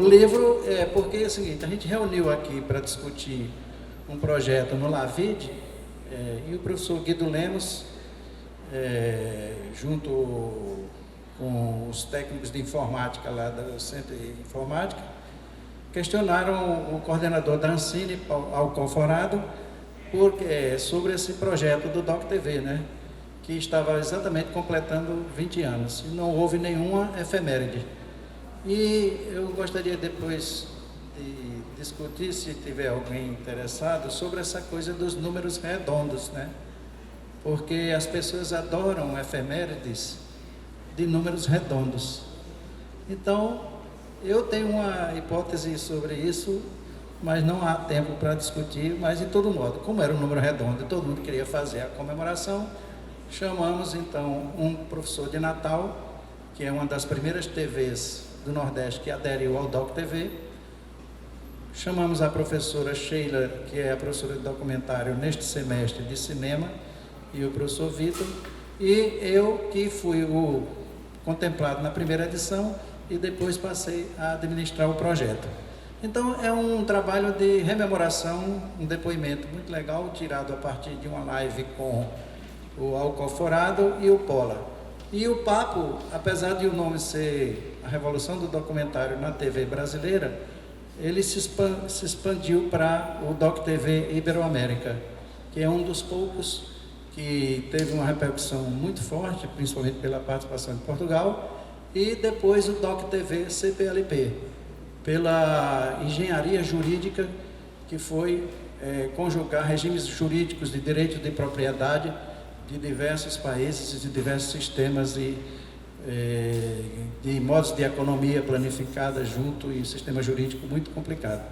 o livro é porque é o seguinte, a gente reuniu aqui para discutir um projeto no LAVID, e o professor Guido Lemos, junto com os técnicos de informática lá do Centro de Informática, questionaram o coordenador da Ancine, Alcoforado, sobre esse projeto do DocTV, né? Que estava exatamente completando 20 anos, e não houve nenhuma efeméride. E eu gostaria depois de discutir, se tiver alguém interessado, sobre essa coisa dos números redondos, né? Porque as pessoas adoram efemérides de números redondos. Então, eu tenho uma hipótese sobre isso, mas não há tempo para discutir. Mas, de todo modo, como era um número redondo e todo mundo queria fazer a comemoração, chamamos, então, um professor de Natal, que é uma das primeiras TVs do Nordeste que aderiu ao DocTV. Chamamos a professora Sheila, que é a professora de documentário neste semestre de cinema, e o professor Vitor, e eu, que fui o contemplado na primeira edição e depois passei a administrar o projeto. Então, é um trabalho de rememoração, um depoimento muito legal, tirado a partir de uma live com o Alcoforado e o Pola. E o papo, apesar de o nome ser a Revolução do Documentário na TV brasileira, ele se expandiu para o DocTV Iberoamérica, que é um dos poucos que teve uma repercussão muito forte, principalmente pela participação de Portugal, e depois o DocTV CPLP, pela engenharia jurídica que foi conjugar regimes jurídicos de direito de propriedade de diversos países, de diversos sistemas de modos de economia planificada junto e um sistema jurídico muito complicado.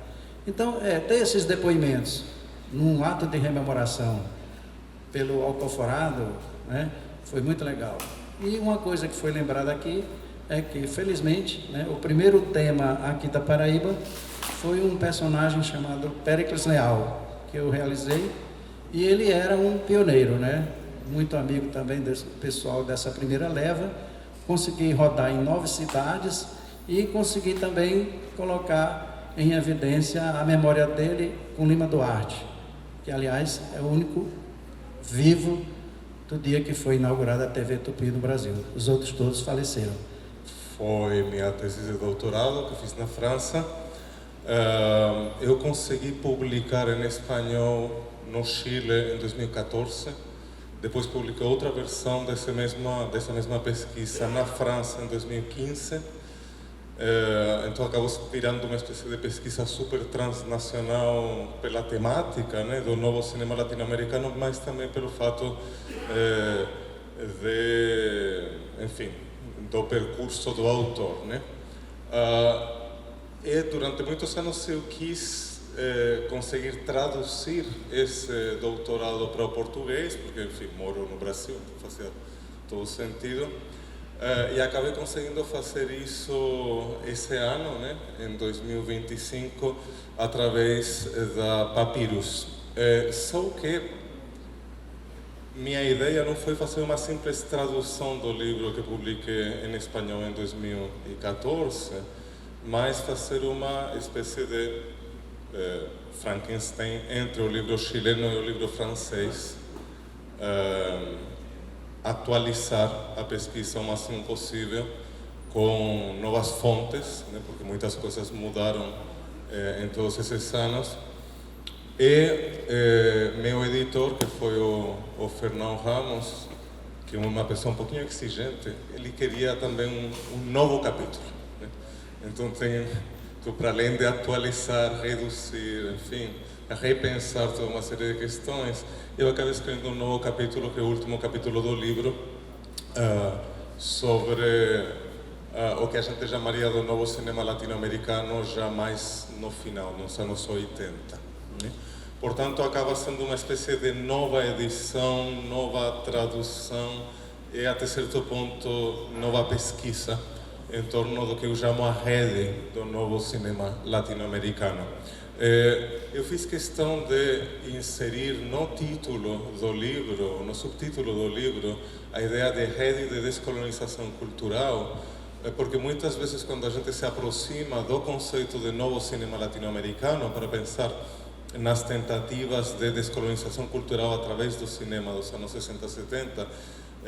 Então, ter esses depoimentos num ato de rememoração pelo Alcoforado, né, foi muito legal. E uma coisa que foi lembrada aqui é que, felizmente, né, o primeiro tema aqui da Paraíba foi um personagem chamado Péricles Leal, que eu realizei, e ele era um pioneiro, né, muito amigo também desse pessoal dessa primeira leva. Consegui rodar em 9 cidades e consegui também colocar em evidência a memória dele com Lima Duarte, que, aliás, é o único vivo do dia que foi inaugurada a TV Tupi no Brasil. Os outros todos faleceram. Foi minha tese de doutorado que fiz na França. Eu consegui publicar em espanhol no Chile em 2014. Depois publiquei outra versão dessa mesma pesquisa na França em 2015. Então acabou virando uma espécie de pesquisa super transnacional pela temática, né, do novo cinema latino-americano, mas também pelo fato do percurso do autor, né? E durante muitos anos eu quis conseguir traduzir esse doutorado para o português, porque, enfim, moro no Brasil, então fazia todo sentido. E acabei conseguindo fazer isso esse ano, né, em 2025, através da Papyrus. Só que minha ideia não foi fazer uma simples tradução do livro que publiquei em espanhol em 2014, mas fazer uma espécie de Frankenstein entre o livro chileno e o livro francês, atualizar a pesquisa o máximo possível com novas fontes, né, porque muitas coisas mudaram em todos esses anos. E meu editor, que foi o Fernão Ramos, que é uma pessoa um pouquinho exigente, ele queria também um novo capítulo, né? Então, para além de atualizar, reduzir, enfim, repensar toda uma série de questões, eu acabei escrevendo um novo capítulo, que é o último capítulo do livro, sobre o que a gente chamaria do novo cinema latino-americano, já mais no final, nos anos 80. Né? Portanto, acaba sendo uma espécie de nova edição, nova tradução e, até certo ponto, nova pesquisa em torno do que eu chamo a rede do novo cinema latino-americano. Eu fiz questão de inserir no título do livro, no subtítulo do livro, a ideia de rede de descolonização cultural, porque muitas vezes quando a gente se aproxima do conceito de novo cinema latino-americano para pensar nas tentativas de descolonização cultural através do cinema dos anos 60 e 70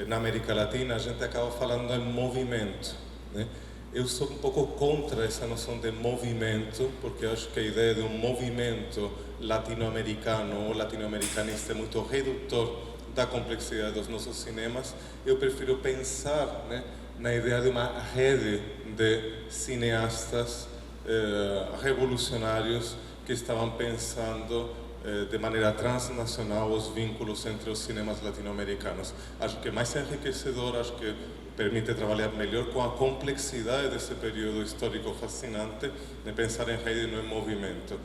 na América Latina, a gente acaba falando em movimento, né? Eu sou um pouco contra essa noção de movimento, porque acho que a ideia de um movimento latino-americano ou latino-americanista é muito redutor da complexidade dos nossos cinemas. Eu prefiro pensar, né, na ideia de uma rede de cineastas revolucionários que estavam pensando de maneira transnacional os vínculos entre os cinemas latino-americanos. Acho que é mais enriquecedor, acho que permite trabalhar melhor com a complexidade desse período histórico fascinante, de pensar em rede e não em movimento.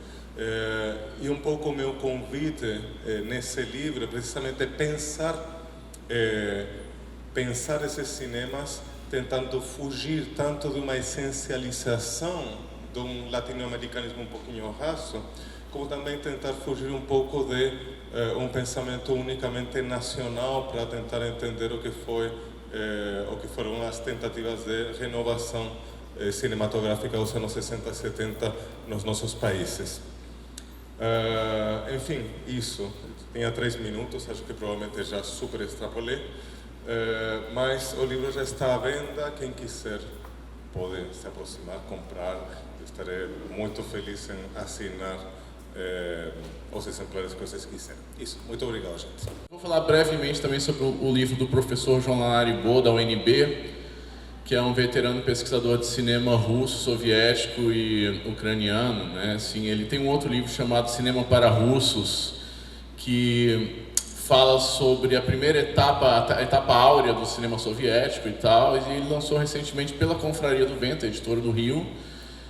E um pouco o meu convite nesse livro é precisamente pensar esses cinemas tentando fugir tanto de uma essencialização de um latino-americanismo um pouquinho raso, como também tentar fugir um pouco de um pensamento unicamente nacional para tentar entender o que foram as tentativas de renovação cinematográfica dos anos 60 e 70 nos nossos países. Enfim, isso. Tinha 3 minutos, acho que provavelmente já super extrapolei, mas o livro já está à venda. Quem quiser pode se aproximar, comprar. Estarei muito feliz em assinar os exemplares que vocês quiserem. Isso, muito obrigado, gente. Vou falar brevemente também sobre o livro do professor João Lanaribo, da UNB, que é um veterano pesquisador de cinema russo, soviético e ucraniano, né? Assim, ele tem um outro livro chamado Cinema para Russos, que fala sobre a primeira etapa, a etapa áurea do cinema soviético e tal, e ele lançou recentemente pela Confraria do Vento, editora do Rio,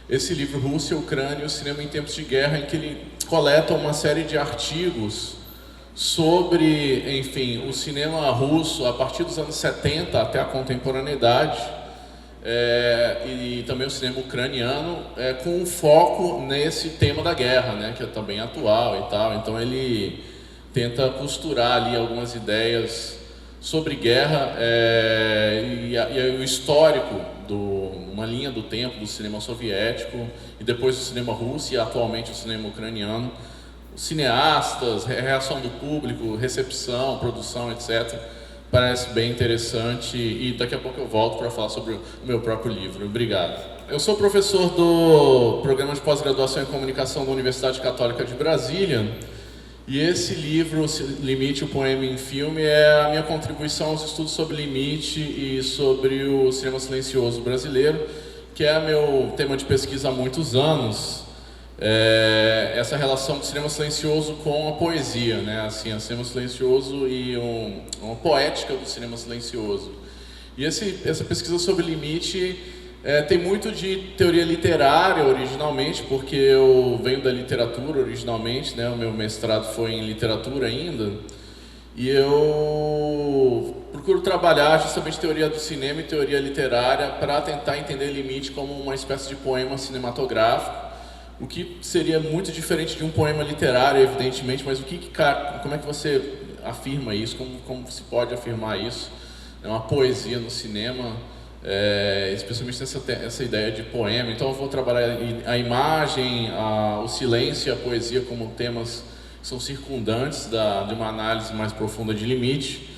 esse livro Rússia, Ucrânia e o Cinema em Tempos de Guerra, em que ele coleta uma série de artigos sobre, enfim, o cinema russo a partir dos anos 70 até a contemporaneidade, e também o cinema ucraniano, com um foco nesse tema da guerra, né, que é também atual e tal. Então ele tenta costurar ali algumas ideias sobre guerra e o histórico, uma linha do tempo do cinema soviético e depois do cinema russo e atualmente o cinema ucraniano, os cineastas, reação do público, recepção, produção, etc. Parece bem interessante e daqui a pouco eu volto para falar sobre o meu próprio livro. Obrigado. Eu sou professor do programa de pós-graduação em comunicação da Universidade Católica de Brasília. E esse livro, Limite, o Poema em Filme, é a minha contribuição aos estudos sobre limite e sobre o cinema silencioso brasileiro, que é meu tema de pesquisa há muitos anos. Essa relação do cinema silencioso com a poesia, né? Assim, o cinema silencioso e uma poética do cinema silencioso. E essa pesquisa sobre limite tem muito de teoria literária originalmente, porque eu venho da literatura originalmente, né? O meu mestrado foi em literatura ainda, e eu procuro trabalhar justamente teoria do cinema e teoria literária para tentar entender limite como uma espécie de poema cinematográfico, o que seria muito diferente de um poema literário, evidentemente, mas como é que você afirma isso, como se pode afirmar isso? É uma poesia no cinema, especialmente essa ideia de poema. Então eu vou trabalhar a imagem, o silêncio e a poesia como temas que são circundantes de uma análise mais profunda de limite,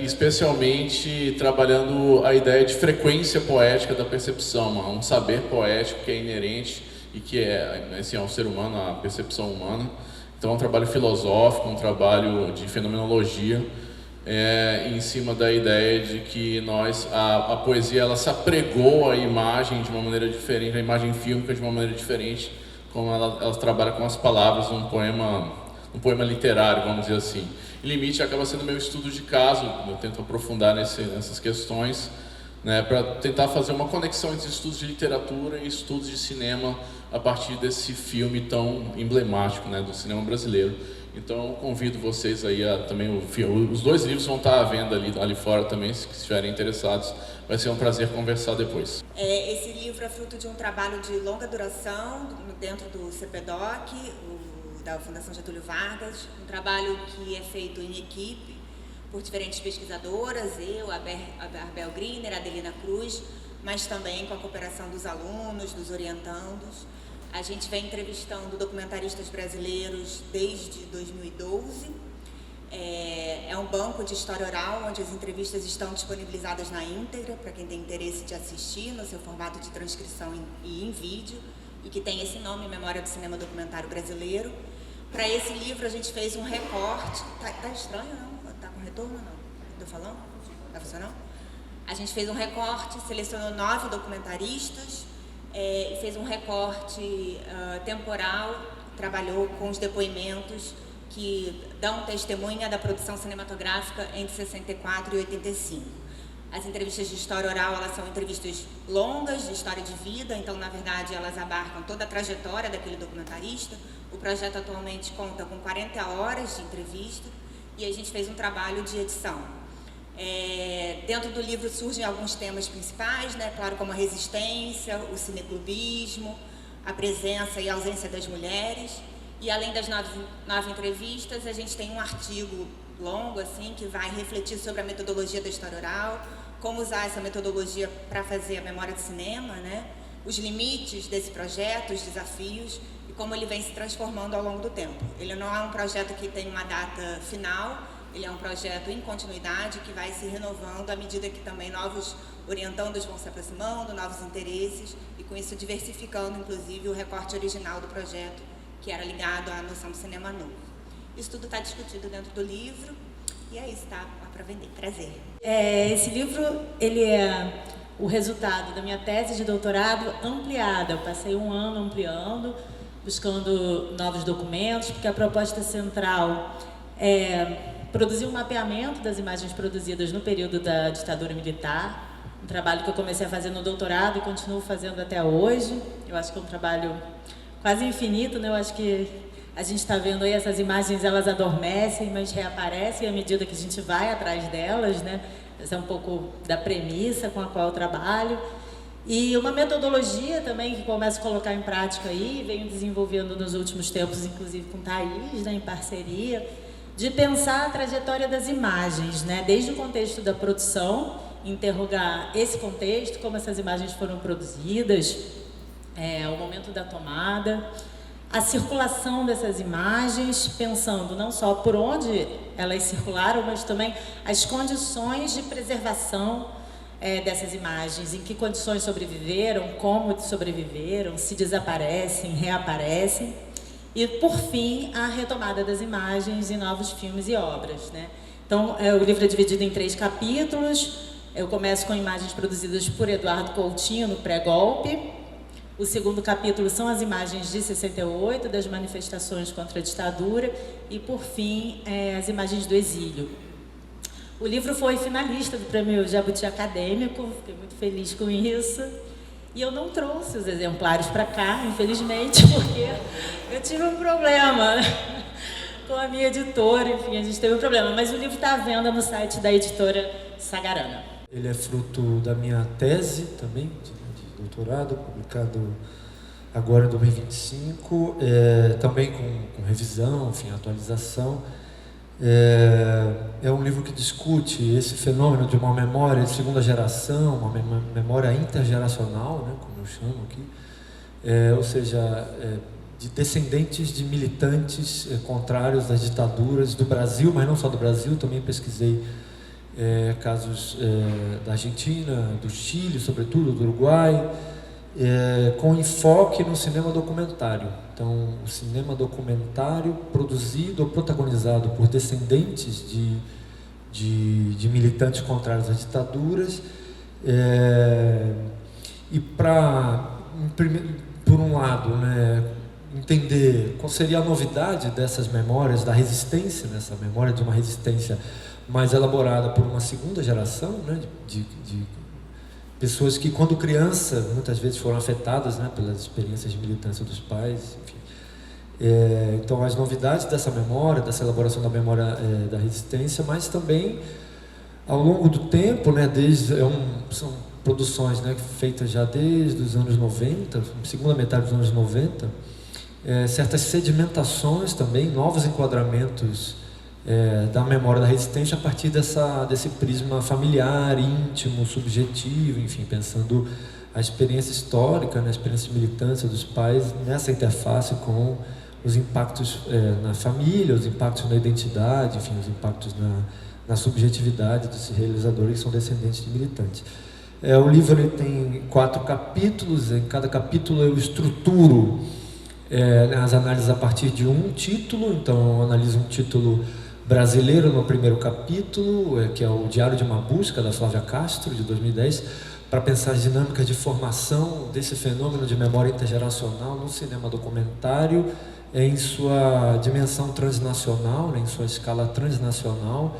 especialmente trabalhando a ideia de frequência poética da percepção, um saber poético que é inerente e que é assim, ao ser humano, à percepção humana. Então é um trabalho filosófico, um trabalho de fenomenologia, em cima da ideia de que a poesia ela se apregou à imagem de uma maneira diferente, a imagem fílmica de uma maneira diferente, como ela trabalha com as palavras num poema literário, vamos dizer assim. E limite acaba sendo meu estudo de caso, eu tento aprofundar nessas questões, né, para tentar fazer uma conexão entre estudos de literatura e estudos de cinema a partir desse filme tão emblemático, né, do cinema brasileiro. Então, eu convido vocês aí também os 2 livros vão estar à venda ali fora também, se estiverem interessados. Vai ser um prazer conversar depois. Esse livro é fruto de um trabalho de longa duração dentro do CPDOC, da Fundação Getúlio Vargas, um trabalho que é feito em equipe por diferentes pesquisadoras, eu, a Barbel Griner, a Adelina Cruz, mas também com a cooperação dos alunos, dos orientandos. A gente vem entrevistando documentaristas brasileiros desde 2012. É um banco de história oral, onde as entrevistas estão disponibilizadas na íntegra, para quem tem interesse de assistir, no seu formato de transcrição e em vídeo, e que tem esse nome, Memória do Cinema Documentário Brasileiro. Para esse livro, a gente fez um recorte. Tá estranho, não? Tá com retorno, não? Tô falando? Tá funcionando? A gente fez um recorte, selecionou 9 documentaristas, e fez um recorte temporal, trabalhou com os depoimentos que dão testemunha da produção cinematográfica entre 64 e 85. As entrevistas de história oral, elas são entrevistas longas, de história de vida, então, na verdade, elas abarcam toda a trajetória daquele documentarista. O projeto atualmente conta com 40 horas de entrevista e a gente fez um trabalho de edição. Dentro do livro surgem alguns temas principais, né? Claro, como a resistência, o cineclubismo, a presença e a ausência das mulheres. E além das 9 entrevistas, a gente tem um artigo longo, assim, que vai refletir sobre a metodologia da história oral, como usar essa metodologia para fazer a memória de cinema, né? Os limites desse projeto, os desafios e como ele vem se transformando ao longo do tempo. Ele não é um projeto que tem uma data final, ele é um projeto em continuidade que vai se renovando à medida que também novos orientandos vão se aproximando, novos interesses e com isso diversificando, inclusive, o recorte original do projeto, que era ligado à noção do cinema novo. Isso tudo está discutido dentro do livro e é isso, tá? Para vender. Prazer. Esse livro, ele é o resultado da minha tese de doutorado ampliada. Eu passei um ano ampliando, buscando novos documentos, porque a proposta central é produzir um mapeamento das imagens produzidas no período da ditadura militar, um trabalho que eu comecei a fazer no doutorado e continuo fazendo até hoje. Eu acho que é um trabalho quase infinito, né? Eu acho que a gente está vendo aí essas imagens, elas adormecem, mas reaparecem à medida que a gente vai atrás delas, né? Essa é um pouco da premissa com a qual eu trabalho. E uma metodologia também que começo a colocar em prática aí, venho desenvolvendo nos últimos tempos, inclusive com Thaís, né, em parceria, de pensar a trajetória das imagens, né? Desde o contexto da produção, interrogar esse contexto, como essas imagens foram produzidas, o momento da tomada, a circulação dessas imagens, pensando não só por onde elas circularam, mas também as condições de preservação dessas imagens, em que condições sobreviveram, como sobreviveram, se desaparecem, reaparecem. E, por fim, a retomada das imagens em novos filmes e obras, né? Então, o livro é dividido em 3 capítulos. Eu começo com imagens produzidas por Eduardo Coutinho no pré-golpe. O segundo capítulo são as imagens de 68, das manifestações contra a ditadura. E, por fim, as imagens do exílio. O livro foi finalista do Prêmio Jabuti Acadêmico, fiquei muito feliz com isso. E eu não trouxe os exemplares para cá, infelizmente, porque eu tive um problema com a minha editora, enfim, a gente teve um problema. Mas o livro está à venda no site da editora Sagarana. Ele é fruto da minha tese também, de doutorado, publicado agora em 2025, também com revisão, enfim, atualização. É um livro que discute esse fenômeno de uma memória de segunda geração, uma memória intergeracional, né, como eu chamo aqui, ou seja, de descendentes de militantes contrários das ditaduras do Brasil, mas não só do Brasil, também pesquisei casos da Argentina, do Chile, sobretudo, do Uruguai, com enfoque no cinema documentário. Então, o cinema documentário produzido ou protagonizado por descendentes de militantes contrários às ditaduras, e para, por um lado, né, entender qual seria a novidade dessas memórias, da resistência, nessa memória de uma resistência mais elaborada por uma segunda geração, né, de pessoas que, quando criança, muitas vezes foram afetadas, né, pelas experiências de militância dos pais, enfim. Então, as novidades dessa memória, dessa elaboração da memória da resistência, mas também, ao longo do tempo, né, são produções, né, feitas já desde os anos 90, segunda metade dos anos 90, certas sedimentações também, novos enquadramentos da memória da resistência a partir desse prisma familiar, íntimo, subjetivo, enfim, pensando a experiência histórica, a experiência de militância dos pais nessa interface com os impactos na família, os impactos na identidade, enfim, os impactos na subjetividade desses realizadores que são descendentes de militantes. O livro ele tem 4 capítulos, em cada capítulo eu estruturo as análises a partir de um título, então eu analiso um título brasileiro no primeiro capítulo, que é o Diário de uma Busca, da Flávia Castro, de 2010, para pensar as dinâmicas de formação desse fenômeno de memória intergeracional no cinema documentário, em sua dimensão transnacional, em sua escala transnacional.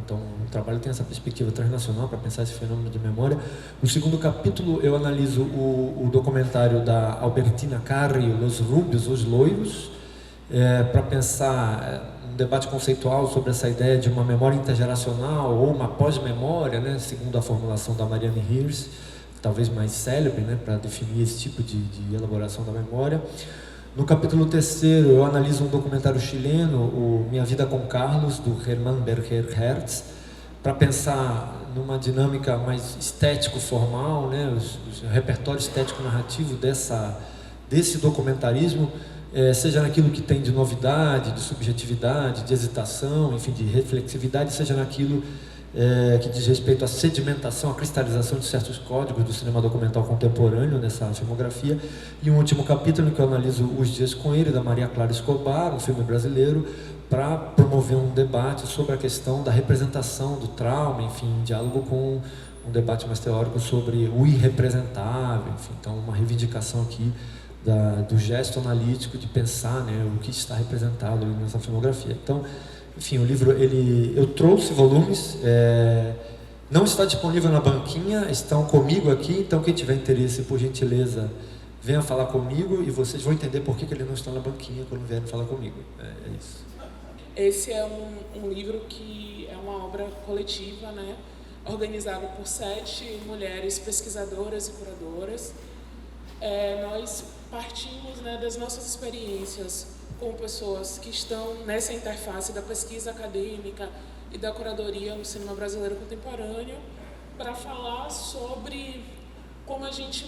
Então, o trabalho tem essa perspectiva transnacional para pensar esse fenômeno de memória. No segundo capítulo, eu analiso o documentário da Albertina Carri, Los Rubios, Os Loiros, para pensar um debate conceitual sobre essa ideia de uma memória intergeracional ou uma pós-memória, segundo a formulação da Marianne Hirst, talvez mais célebre, para definir esse tipo de elaboração da memória. No capítulo 3º, eu analiso um documentário chileno, o Minha Vida com Carlos, do Hermann Berger Hertz, para pensar numa dinâmica mais estético-formal, o repertório estético-narrativo desse documentarismo, seja naquilo que tem de novidade, de subjetividade, de hesitação, enfim, de reflexividade, seja naquilo que diz respeito à sedimentação, à cristalização de certos códigos do cinema documental contemporâneo nessa filmografia. E um último capítulo em que eu analiso Os Dias com Ele, da Maria Clara Escobar, um filme brasileiro, para promover um debate sobre a questão da representação do trauma, enfim, em diálogo com um debate mais teórico sobre o irrepresentável, enfim, então uma reivindicação aqui do gesto analítico de pensar o que está representado nessa filmografia. Então, enfim, o livro, eu trouxe volumes, não está disponível na banquinha, estão comigo aqui, então quem tiver interesse, por gentileza, venha falar comigo e vocês vão entender por que ele não está na banquinha quando vierem falar comigo. É isso. Esse é um livro que é uma obra coletiva, organizada por 7 mulheres pesquisadoras e curadoras. Nós partimos das nossas experiências com pessoas que estão nessa interface da pesquisa acadêmica e da curadoria no cinema brasileiro contemporâneo, para falar sobre como a gente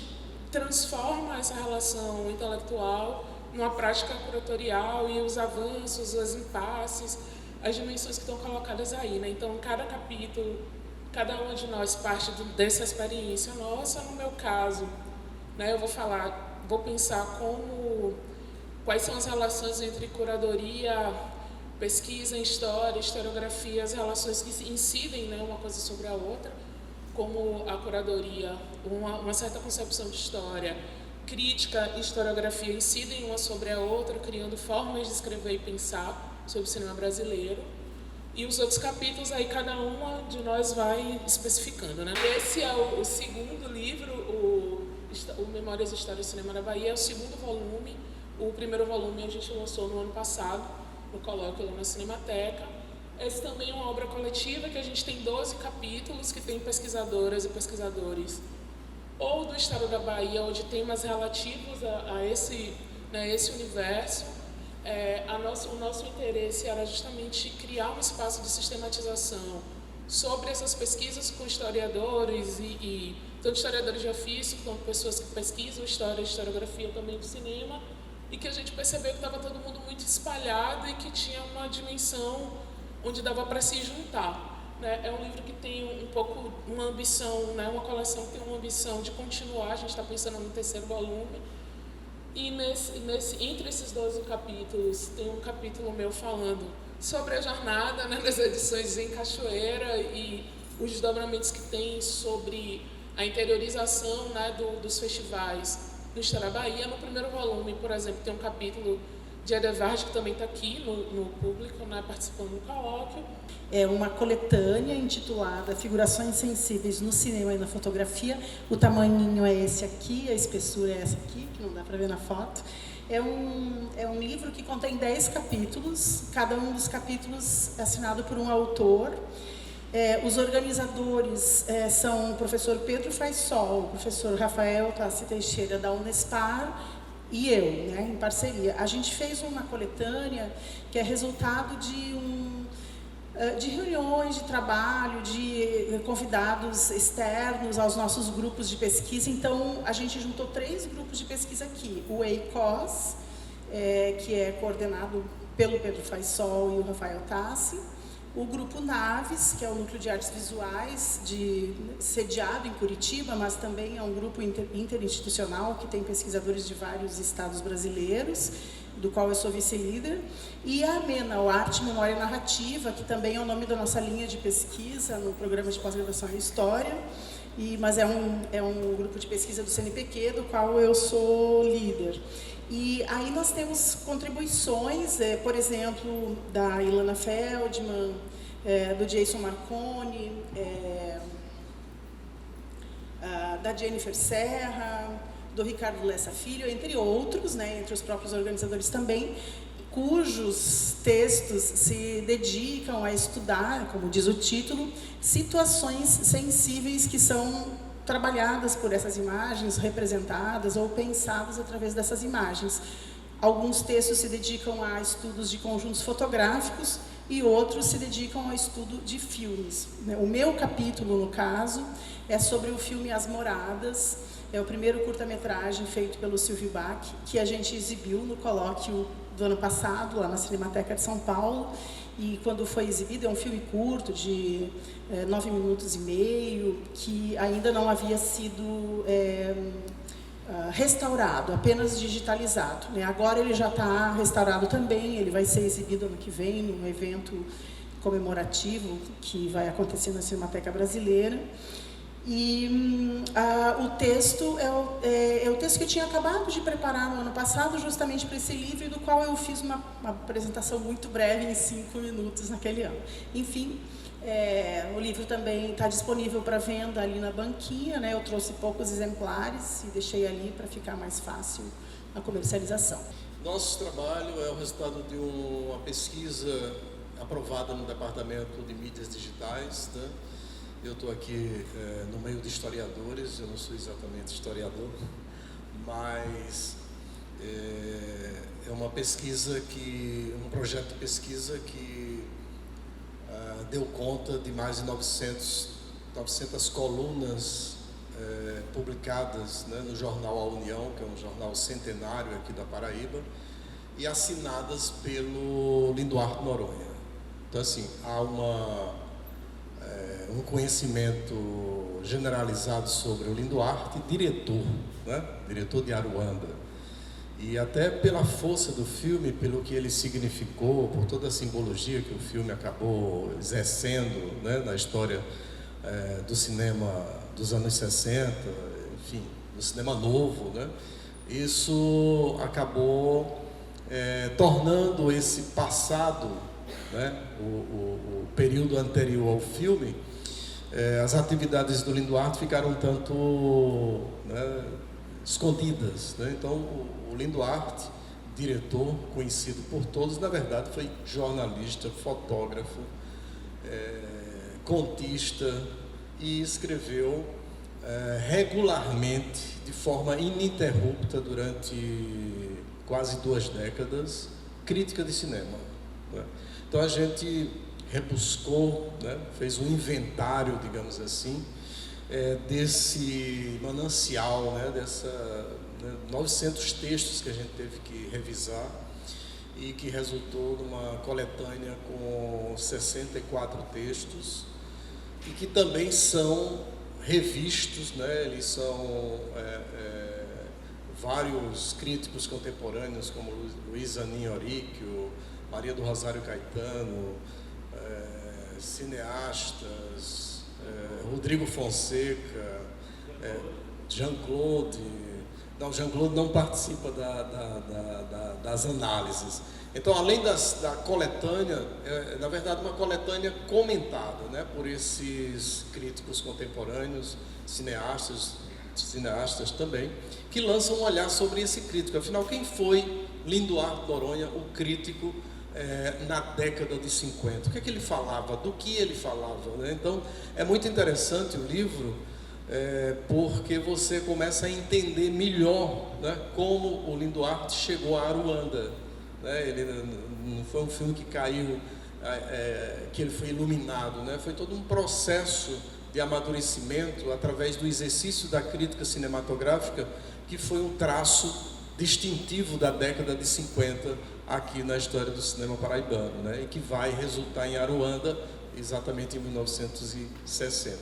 transforma essa relação intelectual numa prática curatorial e os avanços, os impasses, as dimensões que estão colocadas aí. Então, cada capítulo, cada uma de nós parte dessa experiência nossa. No meu caso, eu vou pensar quais são as relações entre curadoria, pesquisa em história, historiografia, as relações que incidem uma coisa sobre a outra, como a curadoria, uma certa concepção de história, crítica e historiografia incidem uma sobre a outra, criando formas de escrever e pensar sobre o cinema brasileiro. E os outros capítulos, aí cada uma de nós vai especificando. Esse é o segundo livro, o Memórias e História do Cinema da Bahia, é o segundo volume. O primeiro volume a gente lançou no ano passado, no colóquio lá na Cinemateca. Esse também é uma obra coletiva, que a gente tem 12 capítulos, que tem pesquisadoras e pesquisadores ou do estado da Bahia, ou de temas relativos a esse universo. O nosso interesse era justamente criar um espaço de sistematização sobre essas pesquisas com historiadores, tanto historiadores de ofício, quanto pessoas que pesquisam história e historiografia também do cinema, e que a gente percebeu que estava todo mundo muito espalhado e que tinha uma dimensão onde dava para se juntar. É um livro que tem um pouco uma ambição, uma coleção que tem uma ambição de continuar, a gente está pensando no 3º volume. E entre esses 12 capítulos, tem um capítulo meu falando sobre a jornada das edições em Cachoeira e os desdobramentos que tem sobre a interiorização dos festivais no estado da Bahia. No primeiro volume, por exemplo, tem um capítulo de Edevard, que também está aqui no público, participando do colóquio. É uma coletânea intitulada Figurações Sensíveis no Cinema e na Fotografia. O tamanhinho é esse aqui, a espessura é essa aqui, que não dá para ver na foto. É um livro que contém 10 capítulos, cada um dos capítulos assinado por um autor. Os organizadores são o professor Pedro Faisol, o professor Rafael Tassi Teixeira, da Unespar, e eu, né, em parceria. A gente fez uma coletânea que é resultado de reuniões de trabalho, de convidados externos aos nossos grupos de pesquisa. Então, a gente juntou 3 grupos de pesquisa aqui. O EICOS, que é coordenado pelo Pedro Faisol e o Rafael Tassi. O Grupo Naves, que é o Núcleo de Artes Visuais, sediado em Curitiba, mas também é um grupo interinstitucional que tem pesquisadores de vários estados brasileiros, do qual eu sou vice-líder. E a AMENA, o Arte, Memória e Narrativa, que também é o nome da nossa linha de pesquisa no programa de pós-graduação em História, mas é um grupo de pesquisa do CNPq, do qual eu sou líder. E aí nós temos contribuições, por exemplo, da Ilana Feldman, do Jason Marconi, da Jennifer Serra, do Ricardo Lessa Filho, entre outros, né, entre os próprios organizadores também, cujos textos se dedicam a estudar, como diz o título, situações sensíveis que são trabalhadas por essas imagens, representadas ou pensadas através dessas imagens. Alguns textos se dedicam a estudos de conjuntos fotográficos e outros se dedicam ao estudo de filmes. O meu capítulo, no caso, é sobre o filme As Moradas. É o primeiro curta-metragem feito pelo Silvio Bach, que a gente exibiu no colóquio do ano passado, lá na Cinemateca de São Paulo. E quando foi exibido, é um filme curto, de 9 minutos e meio, que ainda não havia sido restaurado, apenas digitalizado, né? Agora ele já está restaurado também, ele vai ser exibido ano que vem, num evento comemorativo que vai acontecer na Cinemateca Brasileira. E o texto é o texto que eu tinha acabado de preparar no ano passado, justamente para esse livro, do qual eu fiz uma apresentação muito breve, em 5 minutos, naquele ano. Enfim, o livro também está disponível para venda ali na banquinha, né? Eu trouxe poucos exemplares e deixei ali para ficar mais fácil a comercialização. Nosso trabalho é o resultado de uma pesquisa aprovada no Departamento de Mídias Digitais, né? Eu estou aqui no meio de historiadores, eu não sou exatamente historiador, mas é uma pesquisa um projeto de pesquisa que deu conta de mais de 900 colunas publicadas, né, no jornal A União, que é um jornal centenário aqui da Paraíba, e assinadas pelo Linduarte Noronha. Então, assim, há um conhecimento generalizado sobre o Linduarte, diretor, né? Diretor de Aruanda. E até pela força do filme, pelo que ele significou, por toda a simbologia que o filme acabou exercendo, né, na história do cinema dos anos 60, enfim, do cinema novo, né? Isso acabou tornando esse passado, né, o período anterior ao filme, as atividades do Linduarte ficaram um tanto, né, escondidas, né? Então o Linduarte, diretor conhecido por todos, na verdade foi jornalista, fotógrafo, contista, e escreveu regularmente, de forma ininterrupta, durante quase 2 décadas, crítica de cinema, né? Então a gente rebuscou, né, fez um inventário, digamos assim, desse manancial, né, 900 textos que a gente teve que revisar e que resultou numa coletânea com 64 textos e que também são revistos, né, eles são vários críticos contemporâneos, como Luiz Anin Oríquio, Maria do Rosário Caetano, cineastas, Rodrigo Fonseca, Jean-Claude. Não, Jean-Claude não participa das análises. Então, além da coletânea, na verdade uma coletânea comentada, né, por esses críticos contemporâneos, cineastas também, que lançam um olhar sobre esse crítico. Afinal, quem foi Linduarte Noronha, o crítico, na década de 50? O que é que ele falava? Do que ele falava, né? Então, é muito interessante o livro, porque você começa a entender melhor, né, como o Linduart chegou a Aruanda. Né? Ele não foi um filme que caiu, que ele foi iluminado, né? Foi todo um processo de amadurecimento através do exercício da crítica cinematográfica, que foi um traço distintivo da década de 50 aqui na história do cinema paraibano, né? E que vai resultar em Aruanda exatamente em 1960.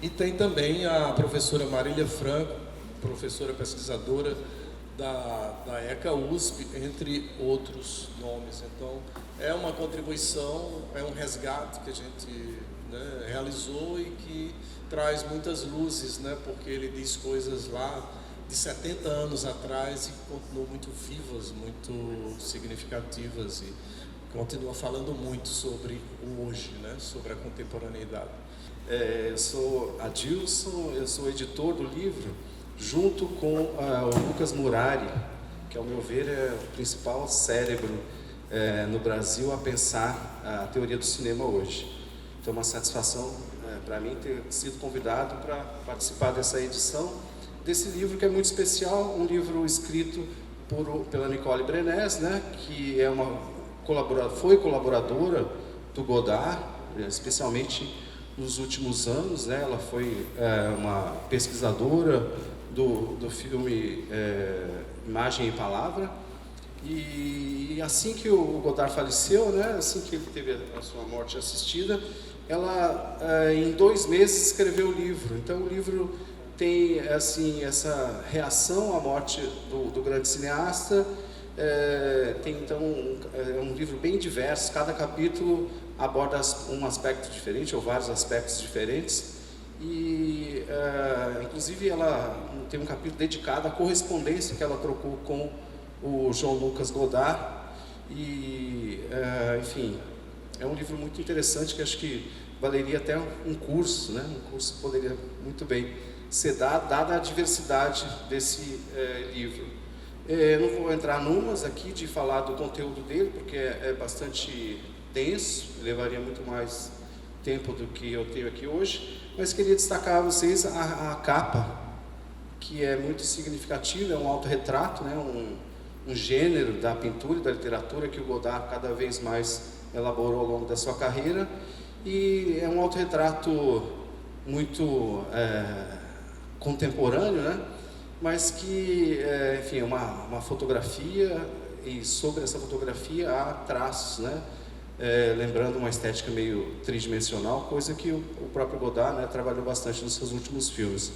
E tem também a professora Marília Franco, professora pesquisadora da ECA USP, entre outros nomes. Então, é uma contribuição, é um resgate que a gente, né, realizou e que traz muitas luzes, né, porque ele diz coisas lá de 70 anos atrás e continuam muito vivas, muito significativas e continua falando muito sobre o hoje, né, sobre a contemporaneidade. Eu sou Adilson, eu sou editor do livro, junto com o Lucas Murari, que, ao meu ver, é o principal cérebro no Brasil a pensar a teoria do cinema hoje. Então, é uma satisfação para mim ter sido convidado para participar dessa edição desse livro, que é muito especial, um livro escrito pela Nicole Brenez, né, que é foi colaboradora do Godard, especialmente nos últimos anos, né? Ela foi uma pesquisadora do filme Imagem e Palavra, e assim que o Godard faleceu, né, assim que ele teve a sua morte assistida, ela em 2 meses escreveu o livro. Então o livro tem assim essa reação à morte do grande cineasta. Tem então um livro bem diverso, cada capítulo aborda um aspecto diferente ou vários aspectos diferentes, e inclusive ela tem um capítulo dedicado à correspondência que ela trocou com o João Lucas Godard, e enfim, é um livro muito interessante que acho que valeria até um curso, né? Um curso poderia muito bem ser dado, dada a diversidade desse livro. Não vou entrar numas aqui de falar do conteúdo dele, porque é bastante denso, levaria muito mais tempo do que eu tenho aqui hoje, mas queria destacar a vocês a capa, que é muito significativa, é um autorretrato, né, um gênero da pintura e da literatura que o Godard cada vez mais elaborou ao longo da sua carreira, e é um autorretrato muito contemporâneo, né? Mas que, enfim, é uma fotografia, e sobre essa fotografia há traços, né? Lembrando uma estética meio tridimensional, coisa que o próprio Godard, né, trabalhou bastante nos seus últimos filmes.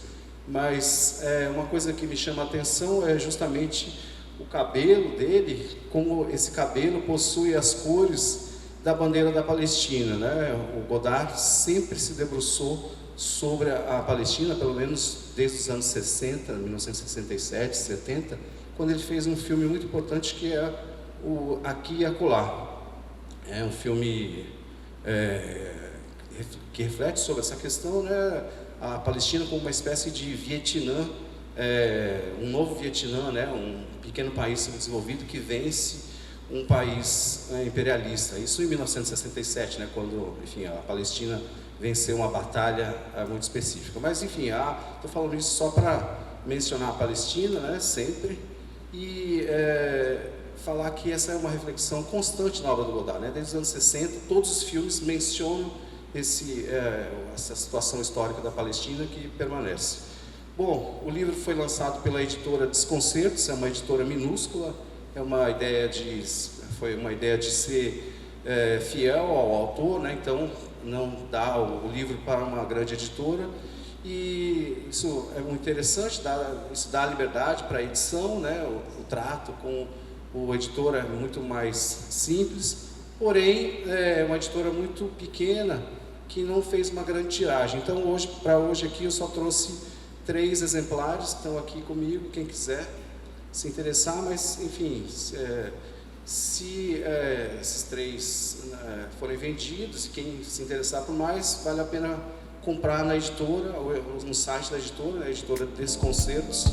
Mas uma coisa que me chama a atenção é justamente o cabelo dele, como esse cabelo possui as cores da bandeira da Palestina, né? O Godard sempre se debruçou sobre a Palestina, pelo menos desde os anos 60, 1967, 70, quando ele fez um filme muito importante que é o Aqui e Acolá. É um filme que reflete sobre essa questão, né? A Palestina como uma espécie de Vietnã, um novo Vietnã, né? Um pequeno país subdesenvolvido que vence um país imperialista. Isso em 1967, né? Quando, enfim, a Palestina venceu uma batalha muito específica. Mas, enfim, estou falando isso só para mencionar a Palestina, né? Sempre, e falar que essa é uma reflexão constante na obra do Godard, né? Desde os anos 60, todos os filmes mencionam essa situação histórica da Palestina que permanece. Bom, o livro foi lançado pela editora Desconcertos, é uma editora minúscula, foi uma ideia de ser fiel ao autor, né? Então não dá o livro para uma grande editora, e isso é muito interessante, isso dá liberdade para a edição, né? O trato com o editor é muito mais simples, porém é uma editora muito pequena que não fez uma grande tiragem. Então para hoje aqui eu só trouxe 3 exemplares, estão aqui comigo, quem quiser se interessar, mas enfim, se esses 3 forem vendidos, e quem se interessar por mais, vale a pena comprar na editora, ou no site da editora, né, a editora Desconcertos,